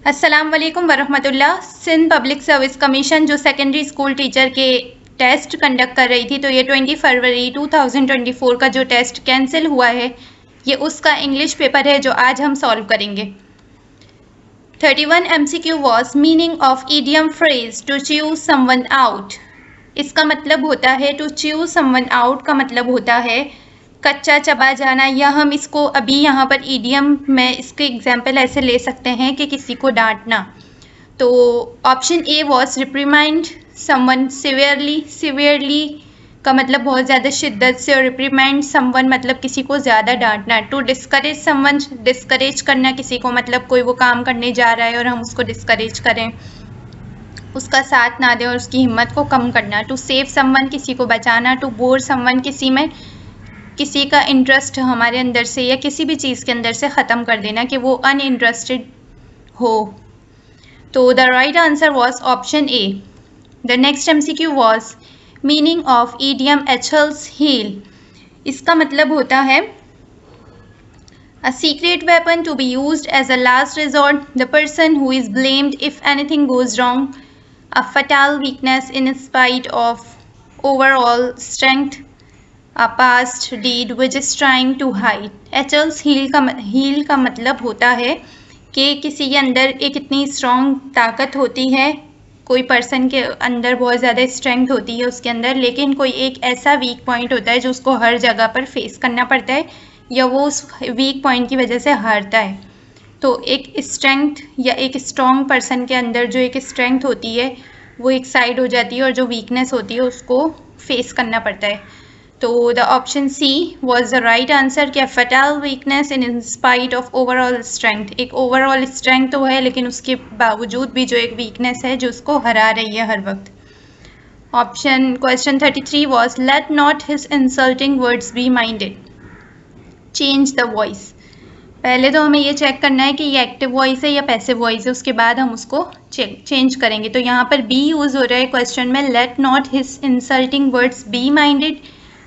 अस्सलाम वालेकुम वरहमतुल्लाह। Sindh public service commission जो सेकेंडरी स्कूल टीचर के टेस्ट कंडक्ट कर रही थी, तो ये 20 फरवरी 2024 का जो टेस्ट कैंसिल हुआ है, ये उसका इंग्लिश पेपर है जो आज हम सॉल्व करेंगे। 31 MCQ was meaning of idiom phrase to choose someone out. इसका मतलब होता है टू च्यूज समवन आउट का मतलब होता है कच्चा चबा जाना, या हम इसको अभी यहाँ पर ईडियम में इसके एग्जाम्पल ऐसे ले सकते हैं कि किसी को डांटना। तो option A was reprimand someone severely. Severely का मतलब बहुत ज़्यादा शिद्दत से, और रिप्रीमाइंड समवन मतलब किसी को ज़्यादा डांटना। टू डिस्करेज समवन, डिस्करेज करना किसी को, मतलब कोई वो काम करने जा रहा है और हम उसको डिस्करेज करें, उसका साथ ना दें और उसकी हिम्मत को कम करना। टू सेव समवन, किसी को बचाना। टू बोर समवन, किसी में किसी का इंटरेस्ट हमारे अंदर से या किसी भी चीज़ के अंदर से ख़त्म कर देना कि वो अनइंटरेस्टेड हो। तो the right answer was option A. The next MCQ was meaning of idiom Achilles heel. इसका मतलब होता है a secret weapon to be used as a last resort, the person who is blamed if anything goes wrong, a fatal weakness in spite of overall strength, a past deed which is trying to hide. Achilles heel का मतलब होता है कि किसी के अंदर एक इतनी स्ट्रॉन्ग ताकत होती है, कोई पर्सन के अंदर बहुत ज़्यादा स्ट्रेंथ होती है उसके अंदर, लेकिन कोई एक ऐसा वीक पॉइंट होता है जो उसको हर जगह पर फेस करना पड़ता है या वो उस वीक पॉइंट की वजह से हारता है। तो एक स्ट्रेंथ या एक स्ट्रॉन्ग पर्सन के अंदर जो एक स्ट्रेंथ होती है वो एक साइड हो जाती है, और जो वीकनेस होती है उसको फेस करना पड़ता है। तो the option C was the right answer. क्या fatal weakness in spite of overall strength, एक ओवरऑल स्ट्रेंथ तो है लेकिन उसके बावजूद भी जो एक वीकनेस है जो उसको हरा रही है हर वक्त। Option question 33 was let not his insulting words be minded, change the voice. पहले तो हमें ये चेक करना है कि ये एक्टिव वॉइस है या पैसिव वॉइस है, उसके बाद हम उसको चेंज करेंगे। तो यहाँ पर बी यूज़ हो रहा है क्वेश्चन में, let not his insulting words be minded.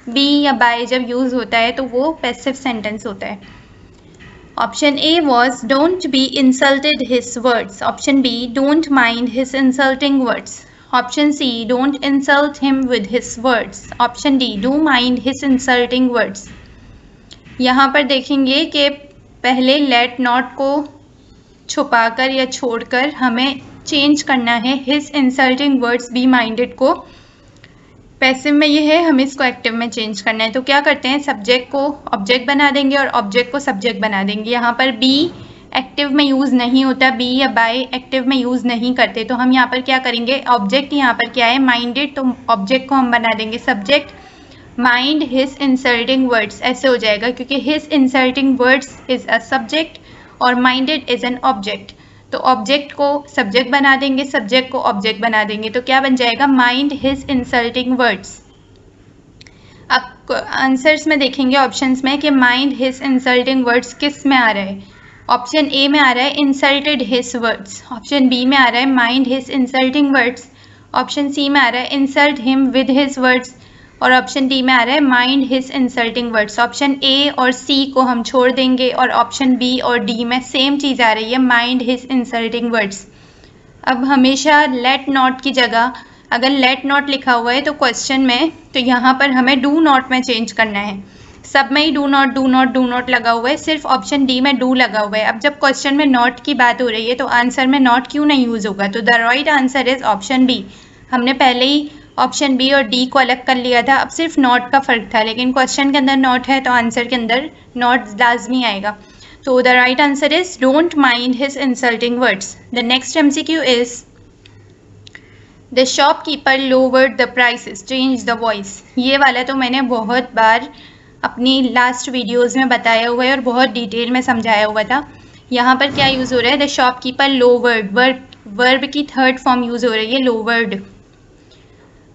Be या बाय जब यूज़ होता है तो वो पैसिव सेंटेंस होता है। Option A was don't be insulted his words. Option B don't mind his insulting words. Option C don't insult him with his words. Option D do mind his insulting words. यहाँ पर देखेंगे कि पहले let not को छुपाकर या छोड़कर हमें चेंज करना है his insulting words be minded को। पैसिव में ये है, हमें इसको एक्टिव में चेंज करना है। तो क्या करते हैं, सब्जेक्ट को ऑब्जेक्ट बना देंगे और ऑब्जेक्ट को सब्जेक्ट बना देंगे। यहाँ पर बी एक्टिव में यूज़ नहीं होता, बी या बाय एक्टिव में यूज़ नहीं करते। तो हम यहाँ पर क्या करेंगे, ऑब्जेक्ट यहाँ पर क्या है, माइंडेड, तो ऑब्जेक्ट को हम बना देंगे subject. Mind his insulting words ऐसे हो जाएगा क्योंकि his insulting words is a subject और माइंडेड इज़ एन ऑब्जेक्ट। तो ऑब्जेक्ट को सब्जेक्ट बना देंगे, सब्जेक्ट को ऑब्जेक्ट बना देंगे, तो क्या बन जाएगा, माइंड हिज इंसल्टिंग वर्ड्स। अब आंसर्स में देखेंगे ऑप्शंस में कि माइंड हिज इंसल्टिंग वर्ड्स किस में आ रहा है। ऑप्शन ए में आ रहा है insulted his words. Option B में आ रहा है mind his insulting words. Option C में आ रहा है insult him with his words, और ऑप्शन डी में आ रहा है mind his insulting words. Option A और सी को हम छोड़ देंगे और ऑप्शन बी और डी में सेम चीज़ आ रही है, माइंड हिज इंसल्टिंग वर्ड्स। अब हमेशा लेट नॉट की जगह अगर लेट नॉट लिखा हुआ है तो क्वेश्चन में, तो यहाँ पर हमें डू नॉट में चेंज करना है। सब में ही do not do not do not लगा हुआ है, सिर्फ ऑप्शन डी में डू लगा हुआ है। अब जब क्वेश्चन में नॉट की बात हो रही है तो आंसर में नॉट क्यों नहीं यूज़ होगा। तो the right answer is option B. हमने पहले ही ऑप्शन बी और डी को अलग कर लिया था, अब सिर्फ नॉट का फर्क था, लेकिन क्वेश्चन के अंदर नॉट है तो आंसर के अंदर नॉट लाजमी आएगा। तो the right answer is don't mind his insulting words. The next MCQ is the shopkeeper lowered the prices, change the voice. ये वाला तो मैंने बहुत बार अपनी लास्ट वीडियोज़ में बताया हुआ है और बहुत डिटेल में समझाया हुआ था। यहाँ पर क्या यूज़ हो रहा है, द शॉपकीपर लोवर्ड, वर्ब की थर्ड फॉर्म यूज़ हो रही है लोवर्ड।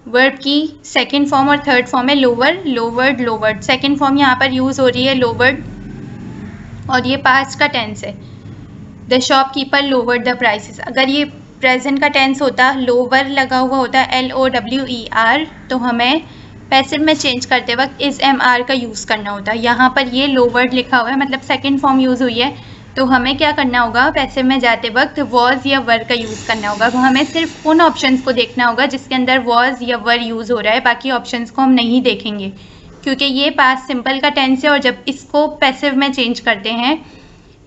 वर्ब की सेकंड फॉर्म और थर्ड फॉर्म है lower, lowered, lowered. Second form यहाँ पर यूज़ हो रही है लोवर्ड और ये पास्ट का टेंस है। The shopkeeper lowered the prices. अगर ये प्रेजेंट का टेंस होता, लोवर लगा हुआ होता LOWER, तो हमें पैसिव में चेंज करते वक्त इज MR का यूज़ करना होता। यहाँ पर ये लोवर्ड लिखा हुआ है, मतलब सेकंड फॉर्म यूज़ हुई है, तो हमें क्या करना होगा, पैसिव में जाते वक्त वॉज या वर का यूज़ करना होगा। हमें सिर्फ उन ऑप्शंस को देखना होगा जिसके अंदर वॉज या वर यूज़ हो रहा है, बाकी ऑप्शंस को हम नहीं देखेंगे, क्योंकि ये पास्ट सिंपल का टेंस है और जब इसको पैसिव में चेंज करते हैं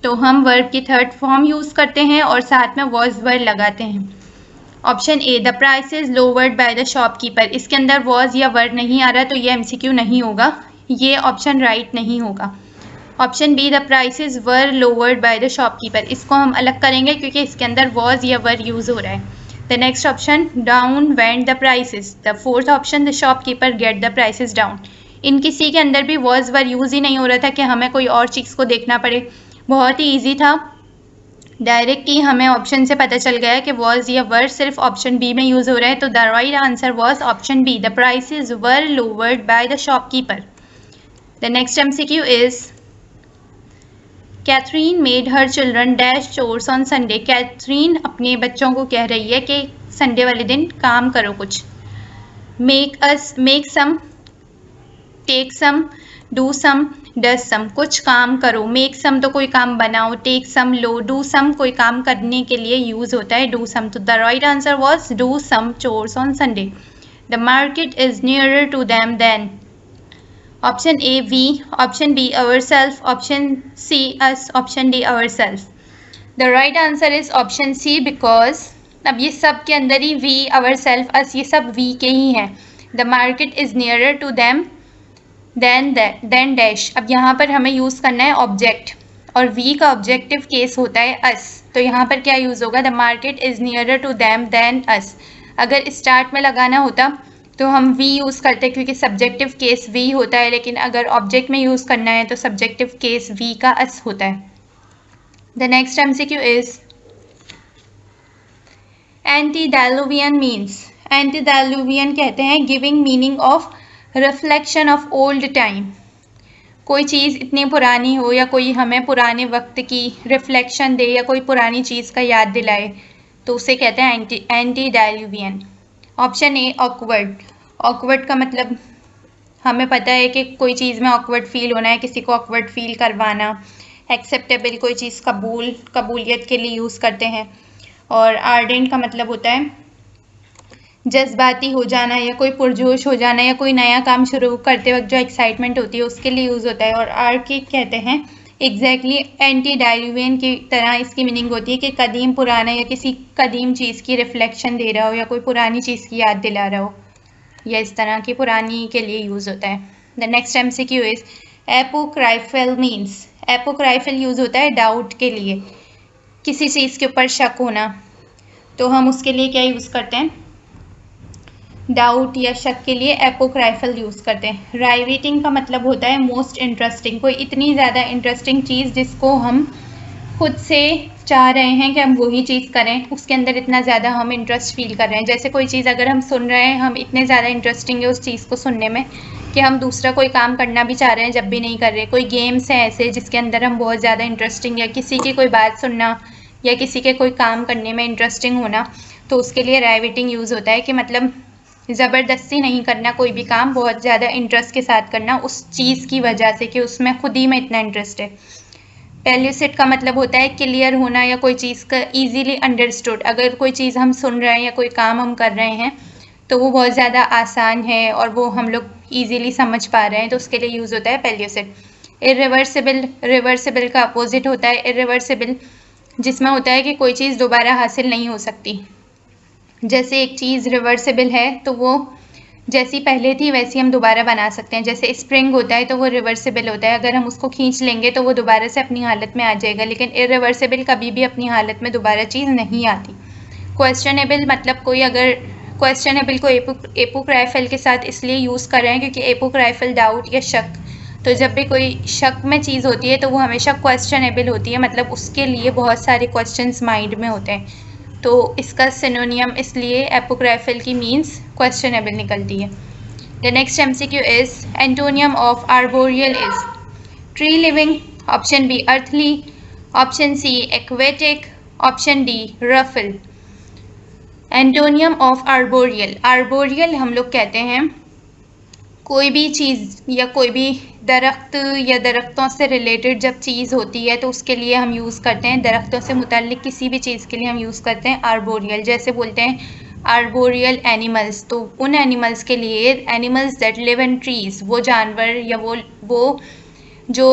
तो हम वर्ब की थर्ड फॉर्म यूज़ करते हैं और साथ में वॉज वर लगाते हैं। Option A, the price is lowered by the shopkeeper, इसके अंदर वॉज या वर नहीं आ रहा तो ये MCQ नहीं होगा, ये ऑप्शन राइट नहीं होगा। Option B, the prices were lowered by the shopkeeper, इसको हम अलग करेंगे क्योंकि इसके अंदर वॉज या वर यूज़ हो रहा है। The next option, down went the prices, the fourth option, the shopkeeper get the prices down, इन किसी के अंदर भी वॉज वर यूज़ ही नहीं हो रहा था कि हमें कोई और चीज़ को देखना पड़े, बहुत ही ईजी था। डायरेक्ट ही हमें ऑप्शन से पता चल गया कि वॉज या वर सिर्फ ऑप्शन बी में यूज़ हो रहा है, तो the right answer was option B, the prices were lowered by the shopkeeper. The next MCQ is Catherine made her children dash chores on Sunday, Catherine अपने बच्चों को कह रही है कि संडे वाले दिन काम करो कुछ। Make some, take some, do some, does some, कुछ काम करो। मेक सम तो कोई काम बनाओ, take some low, do some कोई काम करने के लिए यूज़ होता है डू सम, तो the right answer was do some chores on Sunday. The market is nearer to them then, option A we, option B our self, option C us, option D our self. The right answer is option C, because अब ये सब के अंदर ही we, our self, अस, ये सब we के ही हैं। The market is nearer to them then dash, अब यहाँ पर हमें यूज़ करना है ऑब्जेक्ट और वी का ऑब्जेक्टिव केस होता है अस, तो यहाँ पर क्या यूज़ होगा, the market is nearer to them then us. अगर स्टार्ट में लगाना होता तो हम वी यूज़ करते क्योंकि सब्जेक्टिव केस वी होता है, लेकिन अगर ऑब्जेक्ट में यूज़ करना है तो सब्जेक्टिव केस वी का अस होता है। The next MCQ is antediluvian means, antediluvian कहते हैं giving meaning of reflection of old time, कोई चीज़ इतनी पुरानी हो या कोई हमें पुराने वक्त की रिफ्लेक्शन दे या कोई पुरानी चीज़ का याद दिलाए तो उसे कहते हैं एंटीडाइलुवियन। ऑप्शन ए ऑकवर्ड, ऑकवर्ड का मतलब हमें पता है कि कोई चीज़ में ऑकवर्ड फील होना है, किसी को ऑकवर्ड फील करवाना। एक्सेप्टेबल, कोई चीज़ कबूलियत के लिए यूज़ करते हैं। और आर्डेंट का मतलब होता है जज्बाती हो जाना या कोई पुरजोश हो जाना या कोई नया काम शुरू करते वक्त जो एक्साइटमेंट होती है उसके लिए यूज़ होता है। और आर्किक कहते हैं एग्जैक्टली एंटीडाइलुवियन की तरह इसकी मीनिंग होती है कि कदीम, पुराना या किसी कदीम चीज़ की रिफ्लेक्शन दे रहा हो या कोई पुरानी चीज़ की याद दिला रहा हो, या इस तरह की पुरानी के लिए यूज़ होता है। The next MCQ is apocryphal means, apocryphal use होता है डाउट के लिए, किसी चीज़ के ऊपर शक होना, तो हम उसके लिए क्या यूज़ करते हैं, डाउट या शक के लिए एपोक्राइफल यूज़ करते हैं। राइवेटिंग का मतलब होता है मोस्ट इंटरेस्टिंग, कोई इतनी ज़्यादा इंटरेस्टिंग चीज़ जिसको हम खुद से चाह रहे हैं कि हम वही चीज़ करें, उसके अंदर इतना ज़्यादा हम इंटरेस्ट फील कर रहे हैं। जैसे कोई चीज़ अगर हम सुन रहे हैं, हम इतने ज़्यादा इंटरेस्टिंग है उस चीज़ को सुनने में कि हम दूसरा कोई काम करना भी चाह रहे हैं जब भी नहीं कर रहे। कोई गेम्स हैं ऐसे जिसके अंदर हम बहुत ज़्यादा इंटरेस्टिंग, या किसी की कोई बात सुनना या किसी के कोई काम करने में इंटरेस्टिंग होना, तो उसके लिए राइवेटिंग यूज़ होता है कि मतलब ज़बरदस्ती नहीं करना, कोई भी काम बहुत ज़्यादा इंटरेस्ट के साथ करना उस चीज़ की वजह से कि उसमें खुद ही में इतना इंटरेस्ट है। पेल्यूसिट का मतलब होता है क्लियर होना या कोई चीज़ का ईजीली अंडरस्टूड, अगर कोई चीज़ हम सुन रहे हैं या कोई काम हम कर रहे हैं तो वो बहुत ज़्यादा आसान है और वो हम लोग ईजीली समझ पा रहे हैं, तो उसके लिए यूज़ होता है पेल्यूसिट। इरिवर्सिबल, रिवर्सिबल का अपोजिट होता है इरिवर्सिबल, जिसमें होता है कि कोई चीज़ दोबारा हासिल नहीं हो सकती। जैसे एक चीज़ रिवर्सिबल है तो वो जैसी पहले थी वैसी हम दोबारा बना सकते हैं। जैसे स्प्रिंग होता है तो वो रिवर्सिबल होता है, अगर हम उसको खींच लेंगे तो वो दोबारा से अपनी हालत में आ जाएगा, लेकिन इरिवर्सिबल कभी भी अपनी हालत में दोबारा चीज़ नहीं आती। क्वेश्चनेबल मतलब कोई अगर क्वेश्चनेबल को एपोक्राइफल के साथ इसलिए यूज़ कर रहे हैं क्योंकि एपोक्राइफल डाउट या शक, तो जब भी कोई शक में चीज़ होती है तो वो हमेशा क्वेश्चनेबल होती है, मतलब उसके लिए बहुत सारे क्वेश्चंस माइंड में होते हैं, तो इसका सिनोनियम इसलिए एपोक्राइफल की मीन्स क्वेश्चनेबल निकलती है। The next MCQ is antonym of arboreal is tree living, option B earthly, option C aquatic, option D ruffle. Antonym of arboreal, arboreal हम लोग कहते हैं कोई भी चीज़ या कोई भी दरख्त या दरख्तों से रिलेटेड जब चीज़ होती है तो उसके लिए हम यूज़ करते हैं, दरख्तों से मुतल्लिक किसी भी चीज़ के लिए हम यूज़ करते हैं आर्बोरियल। जैसे बोलते हैं आर्बोरियल एनिमल्स, तो उन एनिमल्स के लिए animals that live in trees, वो जानवर या वो जो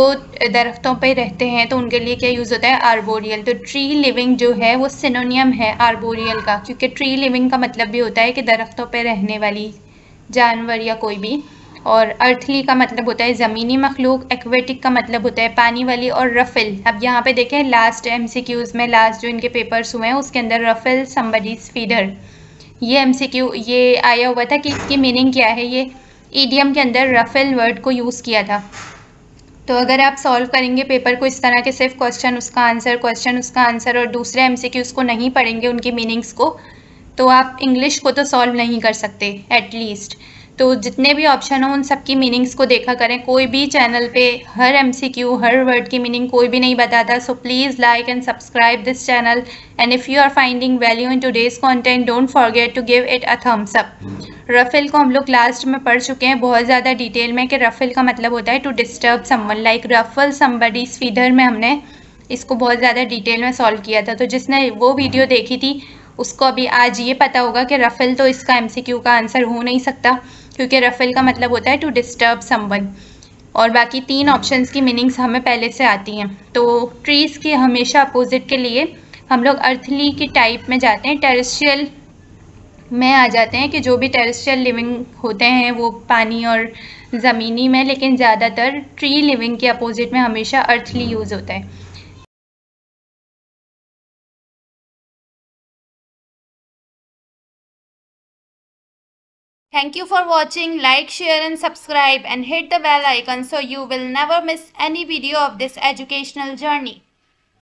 दरख्तों पे रहते हैं तो उनके लिए क्या यूज़ होता है आर्बोरियल। तो ट्री लिविंग जो है वो सिनोनियम है आर्बोरियल का, क्योंकि ट्री लिविंग का मतलब भी होता है कि दरख्तों पे रहने वाली जानवर या कोई भी। और अर्थली का मतलब होता है ज़मीनी मखलूक, एक्वेटिक का मतलब होता है पानी वाली, और रफिल। अब यहाँ पे देखें लास्ट MCQs में, लास्ट जो इनके पेपर्स हुए हैं उसके अंदर रफिल समबडीज फीडर, ये MCQ ये आया हुआ था कि इसकी मीनिंग क्या है। ये ईडियम के अंदर रफिल वर्ड को यूज़ किया था। तो अगर आप सॉल्व करेंगे पेपर को इस तरह के, सिर्फ क्वेश्चन उसका आंसर और दूसरे MCQs को नहीं पढ़ेंगे उनकी मीनिंग्स को, तो आप इंग्लिश को तो सॉल्व नहीं कर सकते एटलीस्ट। तो जितने भी ऑप्शन हो उन सब की मीनिंग्स को देखा करें। कोई भी चैनल पे हर MCQ हर वर्ड की मीनिंग कोई भी नहीं बताता। So please like and subscribe this channel, and if you are finding value in today's content don't forget to give it a thumbs up. Ruffle को हम लोग लास्ट में पढ़ चुके हैं बहुत ज़्यादा डिटेल में कि रफिल का मतलब होता है to disturb someone, like ruffle somebody's feathers में हमने इसको बहुत ज़्यादा डिटेल में सॉल्व किया था। तो जिसने वो वीडियो देखी थी उसको अभी आज ये पता होगा कि रफिल तो इसका MCQ का आंसर हो नहीं सकता, क्योंकि रफिल का मतलब होता है टू डिस्टर्ब समवन। और बाकी 3 ऑप्शंस की मीनिंग्स हमें पहले से आती हैं। तो ट्रीज़ की हमेशा अपोजिट के लिए हम लोग अर्थली की टाइप में जाते हैं, टेरेस्ट्रियल में आ जाते हैं कि जो भी टेरेस्ट्रियल लिविंग होते हैं वो पानी और ज़मीनी में, लेकिन ज़्यादातर ट्री लिविंग के अपोजिट में हमेशा अर्थली यूज़ होता है। Thank you for watching. Like, share and subscribe and hit the bell icon so you will never miss any video of this educational journey.